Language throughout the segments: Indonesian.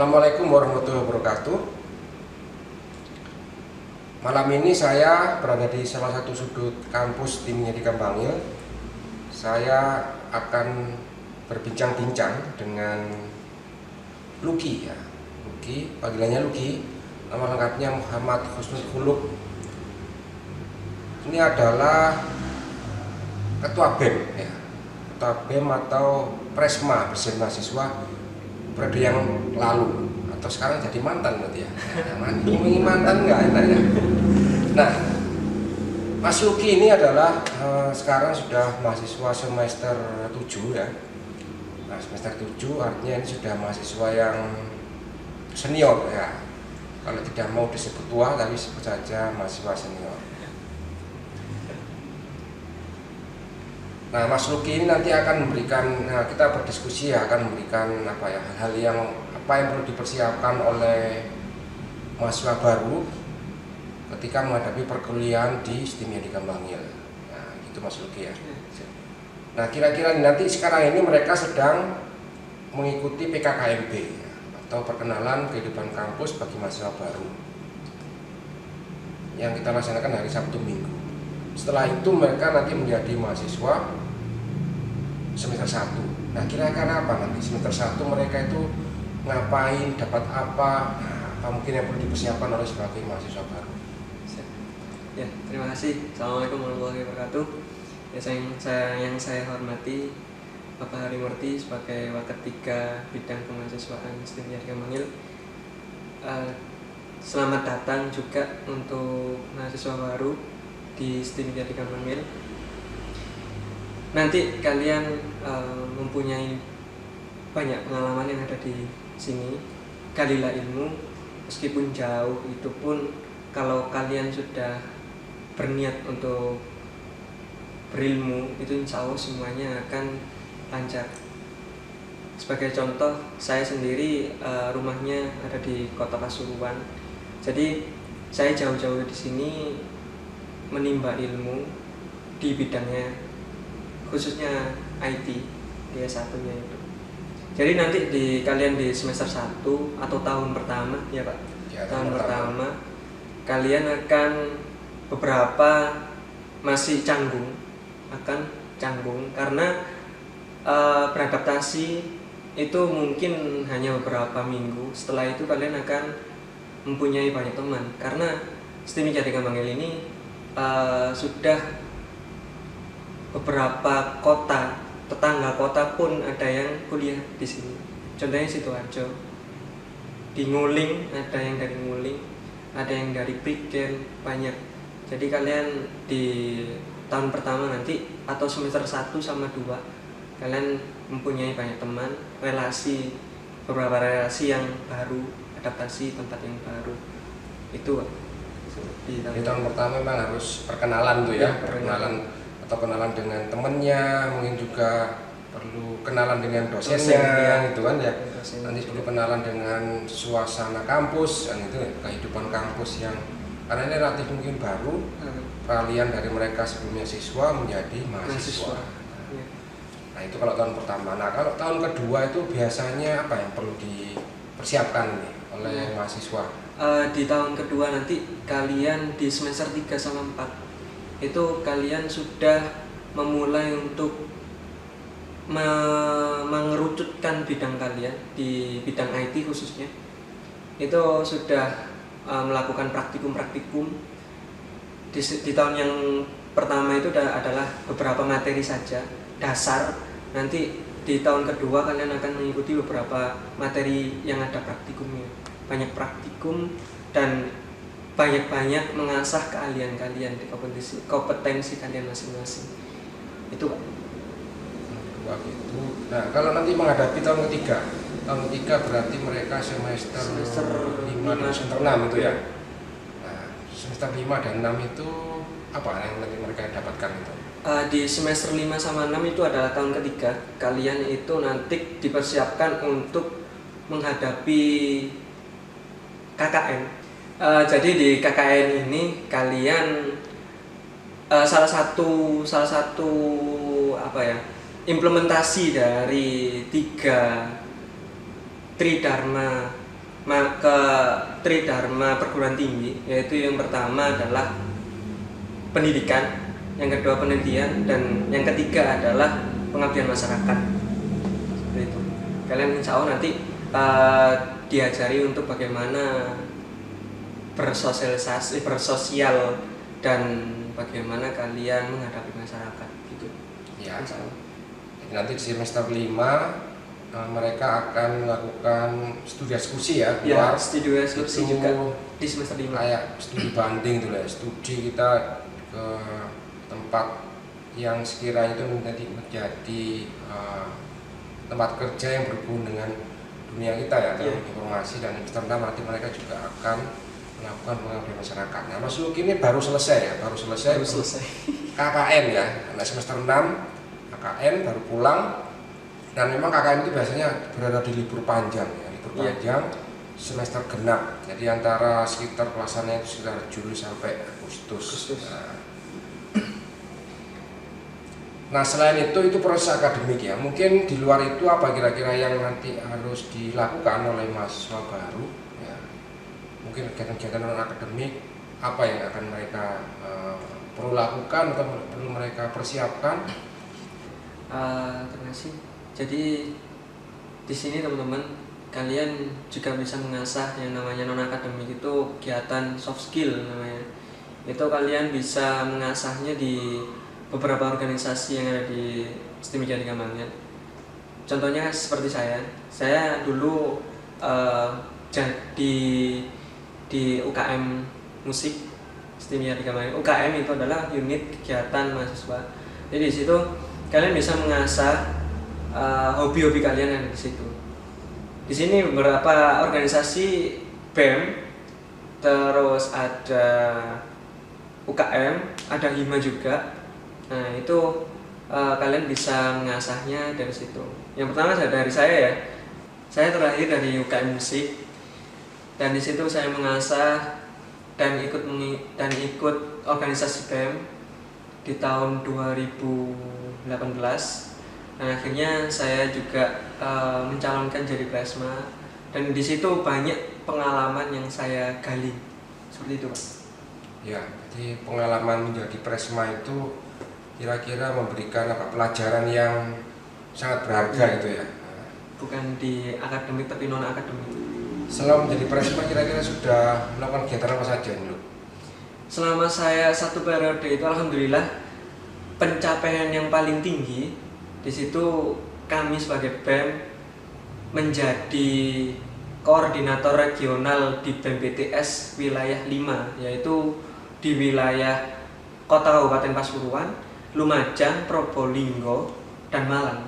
Assalamualaikum warahmatullahi wabarakatuh. Malam ini saya berada di salah satu sudut kampus di Menyedihkan Bangil. Saya akan berbincang-bincang dengan Luki ya. Luki, panggilannya Luki. Nama lengkapnya Muhammad Husnul Khuluq. Ini adalah ketua BEM ya. Ketua BEM atau Presma Bersin Mahasiswa periode yang lalu, atau sekarang jadi mantan berarti ya. Ngomongin mantan nggak enak ya. Nah, Mas Luki ini adalah sekarang sudah mahasiswa semester 7 ya. Nah, semester 7 artinya ini sudah mahasiswa yang senior ya. Kalau tidak mau disebut tua tapi sebut saja mahasiswa senior. Nah, Mas Luki ini nanti akan memberikan, kita berdiskusi ya, akan memberikan hal-hal yang perlu dipersiapkan oleh mahasiswa baru ketika menghadapi perkuliahan di STIM Menyedihkan Bangil. Nah, gitu Mas Luki ya. Nah, kira-kira nanti sekarang ini mereka sedang mengikuti PKKMB ya, atau perkenalan kehidupan kampus bagi mahasiswa baru yang kita laksanakan hari Sabtu Minggu. Setelah itu mereka nanti menjadi mahasiswa semester 1. Nah, kira-kira apa nanti semester 1 mereka itu ngapain, dapat apa? Nah, apa mungkin yang perlu dipersiapkan oleh sebagai mahasiswa baru? Ya, terima kasih. Assalamualaikum warahmatullahi wabarakatuh. Ya, yang saya hormati Bapak Harimurti sebagai Waketiga Bidang Kemahasiswaan STIM Menyedihkan Bangil. Selamat datang juga untuk mahasiswa baru di STIM Menyedihkan Bangil. Nanti kalian mempunyai banyak pengalaman yang ada di sini. Galilah ilmu, meskipun jauh, itu pun kalau kalian sudah berniat untuk berilmu, itu insya Allah semuanya akan lancar. Sebagai contoh, saya sendiri rumahnya ada di Kota Pasuruan. Jadi saya jauh-jauh di sini menimba ilmu di bidangnya, khususnya IT D1-nya itu. Jadi nanti kalian di semester 1 atau tahun pertama ya Pak, Ya, tahun pertama kalian akan beberapa masih canggung karena beradaptasi itu mungkin hanya beberapa minggu. Setelah itu kalian akan mempunyai banyak teman, karena STIM Menyedihkan Bangil ini sudah beberapa kota, tetangga kota pun ada yang kuliah di sini. Contohnya Sidoarjo, di Nguling ada yang dari Nguling, ada yang dari Prigen, banyak. Jadi kalian di tahun pertama nanti atau semester 1 sama 2 kalian mempunyai banyak teman, beberapa relasi yang baru, adaptasi tempat yang baru. Itu di tahun pertama memang harus perkenalan tuh ya, perkenalan atau kenalan dengan temennya, mungkin juga perlu kenalan dengan dosennya gitu kan ya. Nanti perlu kenalan dengan suasana kampus, dan itu kehidupan kampus yang karena ini relatif mungkin baru, kalian dari mereka sebelumnya siswa menjadi mahasiswa. Nah, itu kalau tahun pertama. Nah, kalau tahun kedua itu biasanya apa yang perlu dipersiapkan nih oleh mahasiswa? Di tahun kedua nanti kalian di semester 3 sama 4 itu kalian sudah memulai untuk mengerucutkan bidang kalian di bidang IT khususnya. Itu sudah melakukan praktikum di tahun yang pertama itu adalah beberapa materi saja dasar. Nanti di tahun kedua kalian akan mengikuti beberapa materi yang ada praktikumnya, banyak praktikum dan banyak mengasah keahlian kalian di kompetensi kalian masing-masing. Itu Pak. Nah, kalau nanti menghadapi tahun ketiga berarti mereka semester 5 dan semester 6 itu ya. Nah, semester 5 dan 6 itu apa yang nanti mereka dapatkan itu? Di semester 5 sama 6 itu adalah tahun ketiga. Kalian itu nanti dipersiapkan untuk menghadapi KKN. Jadi di KKN ini kalian salah satu implementasi dari 3 Tridharma ke Tridharma perguruan tinggi, yaitu yang pertama adalah pendidikan, yang kedua penelitian, dan yang ketiga adalah pengabdian masyarakat. Seperti itu. Kalian insya Allah nanti diajari untuk bagaimana bersosialisasi, bersosial, dan bagaimana kalian menghadapi masyarakat gitu. Ya. Insya Allah. Nanti di semester 5 mereka akan melakukan studi ekskursi ya, Ya, keluar. studi ekskursi Itu juga di semester 5. kayak studi banding itu lah, studi kita ke tempat yang sekiranya itu menjadi tempat kerja yang berhubungan dengan dunia kita ya, teknologi informasi, dan semester 6 nanti mereka juga akan melakukan pengabdian masyarakat. Nah, Mas Luki ini baru selesai ya, baru selesai KKN ya, nah semester 6 KKN baru pulang. Dan memang KKN itu biasanya berada di libur panjang ya, libur panjang semester genap. Jadi antara sekitar pelaksananya itu sekitar Juli sampai Agustus. Nah selain itu proses akademik ya. Mungkin di luar itu apa kira-kira yang nanti harus dilakukan oleh mahasiswa baru ya. Mungkin kegiatan-kegiatan non akademik apa yang akan mereka perlu lakukan atau perlu mereka persiapkan? Terima kasih. Jadi di sini teman-teman, kalian juga bisa mengasah yang namanya non akademik itu kegiatan soft skill namanya. Itu kalian bisa mengasahnya di beberapa organisasi yang ada di STIM Media Kembangan. Contohnya seperti saya dulu jadi di UKM musik STIM Media Kembangan. UKM itu adalah unit kegiatan mahasiswa. Jadi di situ kalian bisa mengasah hobi-hobi kalian yang di situ. Di sini beberapa organisasi BEM, terus ada UKM, ada HIMA juga. Nah itu kalian bisa mengasahnya dari situ. Yang pertama dari saya ya, saya terlahir dari UKM musik, dan di situ saya mengasah dan ikut organisasi BEM di tahun 2018. Nah, akhirnya saya juga mencalonkan jadi Presma, dan di situ banyak pengalaman yang saya gali. Seperti itu, Pak. Ya, jadi pengalaman menjadi Presma itu kira-kira memberikan pelajaran yang sangat berharga gitu ya. Bukan di akademik tapi non akademik. Selama menjadi Presma kira-kira sudah melakukan kegiatan apa saja ini? Selama saya 1 periode itu alhamdulillah pencapaian yang paling tinggi di situ kami sebagai BEM menjadi koordinator regional di BEM BTS wilayah 5, yaitu di wilayah Kota Kabupaten Pasuruan, Lumajang, Probolinggo, dan Malang.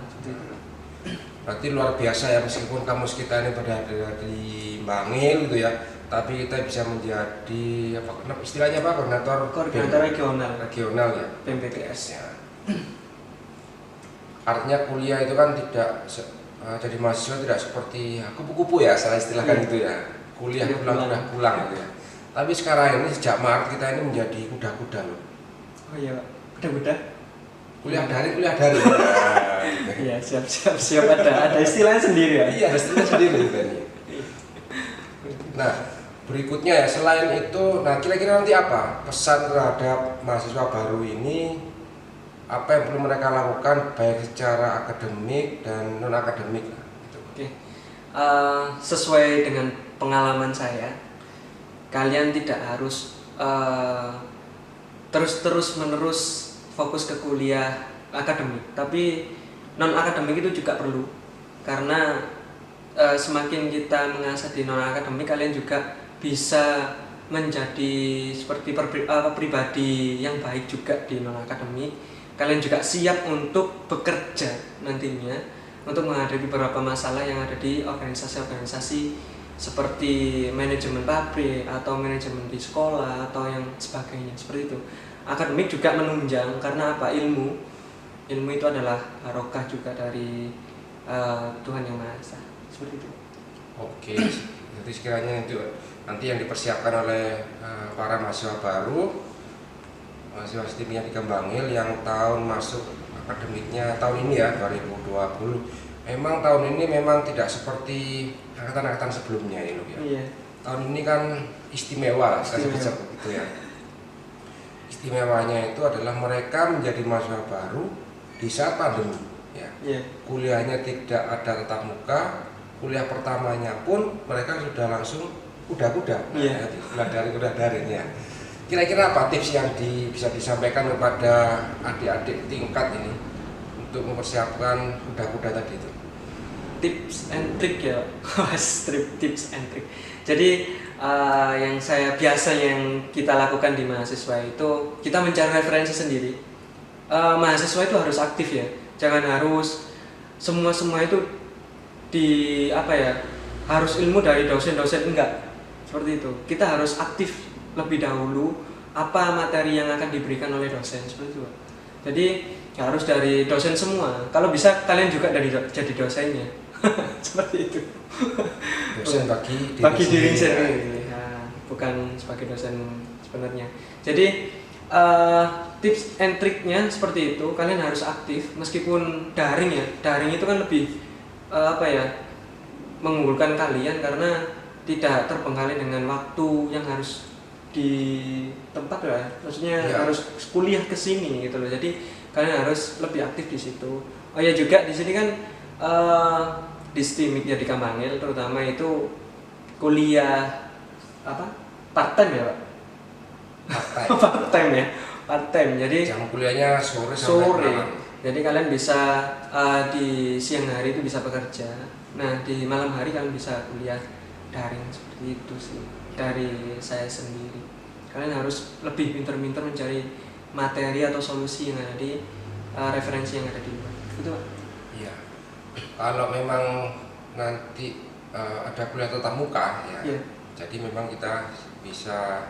Berarti luar biasa ya, meskipun kampus kita ini berada di Bangil gitu ya, tapi kita bisa menjadi istilahnya apa, koordinator regional ya, BEM BTS ya. Artinya kuliah itu kan tidak jadi mahasiswa tidak seperti kupu-kupu ya, salah istilahkan gitu ya. Kuliah pulang gitu ya. Tapi sekarang ini sejak Maret kita ini menjadi kuda-kuda loh. Oh iya, Pak. Kuda-kuda. Kuliah dari. Iya, siap ada istilahnya sendiri ya. Iya, ada istilahnya sendiri gitu ini. Nah, berikutnya ya, selain itu, nah kira-kira nanti apa pesan terhadap mahasiswa baru ini? Apa yang perlu mereka lakukan baik secara akademik dan non akademik? Oke. Sesuai dengan pengalaman saya, kalian tidak harus terus menerus fokus ke kuliah akademik, tapi non akademik itu juga perlu, karena semakin kita mengasah di non akademik, kalian juga bisa menjadi seperti pribadi yang baik juga di non akademik. Kalian juga siap untuk bekerja nantinya untuk menghadapi beberapa masalah yang ada di organisasi-organisasi seperti manajemen pabrik atau manajemen di sekolah atau yang sebagainya, seperti itu. Akademik juga menunjang karena apa? Ilmu itu adalah barokah juga dari Tuhan Yang Maha Esa, seperti itu. Oke, jadi sekiranya itu nanti yang dipersiapkan oleh para mahasiswa baru, mahasiswa STIM Media Bangil yang tahun masuk akademiknya tahun ini ya 2020, memang tahun ini memang tidak seperti angkatan-angkatan sebelumnya ya, Luk, ya. Iya. Tahun ini kan istimewa, saya Istimewa. sebut begitu ya. Istimewanya itu adalah mereka menjadi mahasiswa baru di saat pandemi. Ya. Iya. Kuliahnya tidak ada tatap muka, kuliah pertamanya pun mereka sudah langsung kuda-kuda, Iya. kuda daring ya. Kira-kira apa tips yang bisa disampaikan kepada adik-adik tingkat ini untuk mempersiapkan kuda-kuda tadi itu? Tips and trick ya. Tips and trick. Jadi yang kita lakukan di mahasiswa itu kita mencari referensi sendiri. Mahasiswa itu harus aktif ya, jangan harus semua itu harus ilmu dari dosen-dosen, enggak seperti itu. Kita harus aktif lebih dahulu apa materi yang akan diberikan oleh dosen seperti itu. Jadi harus dari dosen semua. Kalau bisa kalian juga jadi dosennya. Seperti itu. Dosen bagi diri sendiri. Nah, bukan sebagai dosen sebenarnya. Jadi tips and triknya seperti itu. Kalian harus aktif meskipun daring ya. Daring itu kan lebih mengunggulkan kalian karena tidak terbengkalai dengan waktu yang harus di tempat lah. Maksudnya ya, harus kuliah ke sini gitu loh. Jadi kalian harus lebih aktif di situ. Oh ya juga di sini kan di STIMIK ya di Kamangil terutama itu kuliah part time ya Pak? Part time. Jadi jam kuliahnya sore sampai sore. malam. Jadi kalian bisa di siang hari itu bisa bekerja. Nah di malam hari kalian bisa kuliah daring seperti itu sih dari saya sendiri. Kalian harus lebih pintar-pintar mencari materi atau solusi yang ada di referensi yang ada di luar. Itu Pak. Iya. Kalau memang nanti ada kuliah tatap muka ya. Iya. Jadi memang kita bisa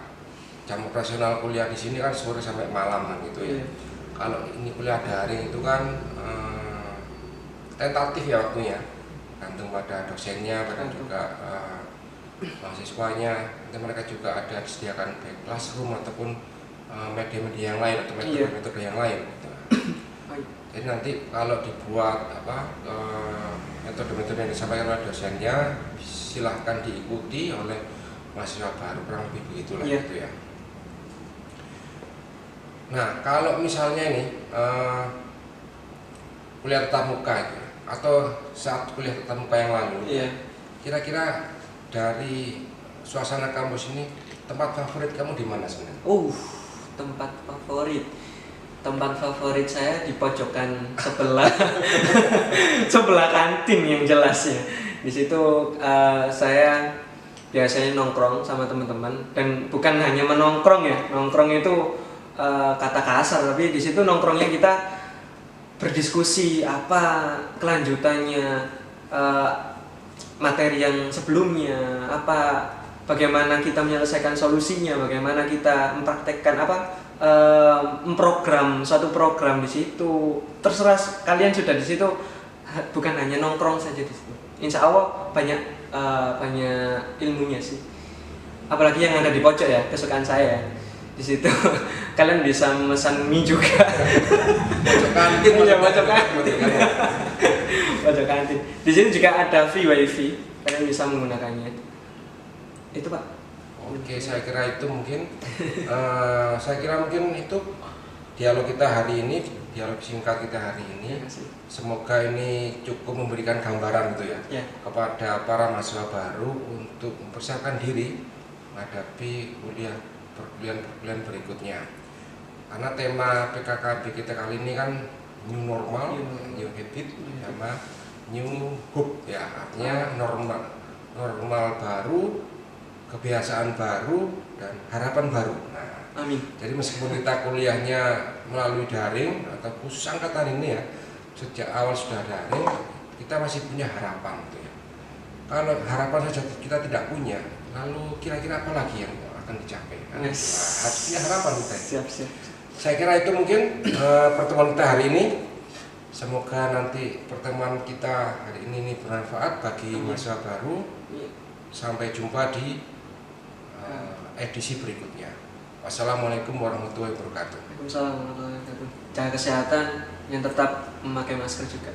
jam operasional kuliah di sini kan sore sampai malam kan gitu ya. Iya. Kalau ini kuliah daring itu kan tentatif ya waktunya. Gantung pada dosennya, pada juga mahasiswanya. Nanti mereka juga ada disediakan baik classroom ataupun media-media yang lain atau metode yang lain. Gitu. Jadi nanti kalau dibuat metode-metode yang disampaikan oleh dosennya silahkan diikuti oleh mahasiswa baru, kurang lebih begitulah gitu ya. Nah kalau misalnya ini kuliah tatap muka itu, atau saat kuliah tatap muka yang lalu, kira-kira dari suasana kampus ini tempat favorit kamu di mana sebenarnya? Tempat favorit saya di pojokan sebelah sebelah kantin yang jelas ya. Di situ saya biasanya nongkrong sama teman-teman, dan bukan hanya menongkrong ya. Nongkrong itu kata kasar, tapi di situ nongkrongnya kita berdiskusi apa kelanjutannya materi yang sebelumnya, bagaimana kita menyelesaikan solusinya, bagaimana kita mempraktekkan memprogram suatu program di situ. Terserah kalian sudah di situ, bukan hanya nongkrong saja di situ. Insya Allah banyak ilmunya sih. Apalagi yang ada di pojok ya, kesukaan saya. Di situ kalian bisa memesan mie juga. Pojok kantin, pojok kantin. Di sini juga ada free wifi, kalian bisa menggunakannya. Itu Pak. Oke, saya kira itu mungkin itu dialog kita hari ini, dialog singkat kita hari ini. Semoga ini cukup memberikan gambaran gitu ya kepada para mahasiswa baru untuk mempersiapkan diri menghadapi perkuliahan berikutnya. Karena tema PKKB kita kali ini kan new normal, new habit, sama new hope ya, artinya normal baru, kebiasaan baru, dan harapan baru. Nah, amin. Jadi meskipun kita kuliahnya melalui daring atau khusus angkatan ini ya, sejak awal sudah daring, kita masih punya harapan gitu ya. Kalau harapan saja kita tidak punya, lalu kira-kira apa lagi yang akan dicapai? Harus punya harapan kita. Siap. Saya kira itu mungkin pertemuan kita hari ini. Semoga nanti pertemuan kita hari ini bermanfaat bagi mahasiswa baru. Sampai jumpa di edisi berikutnya. Wassalamualaikum warahmatullahi wabarakatuh. Waalaikumsalam warahmatullahi wabarakatuh. Jaga kesehatan, yang tetap memakai masker juga.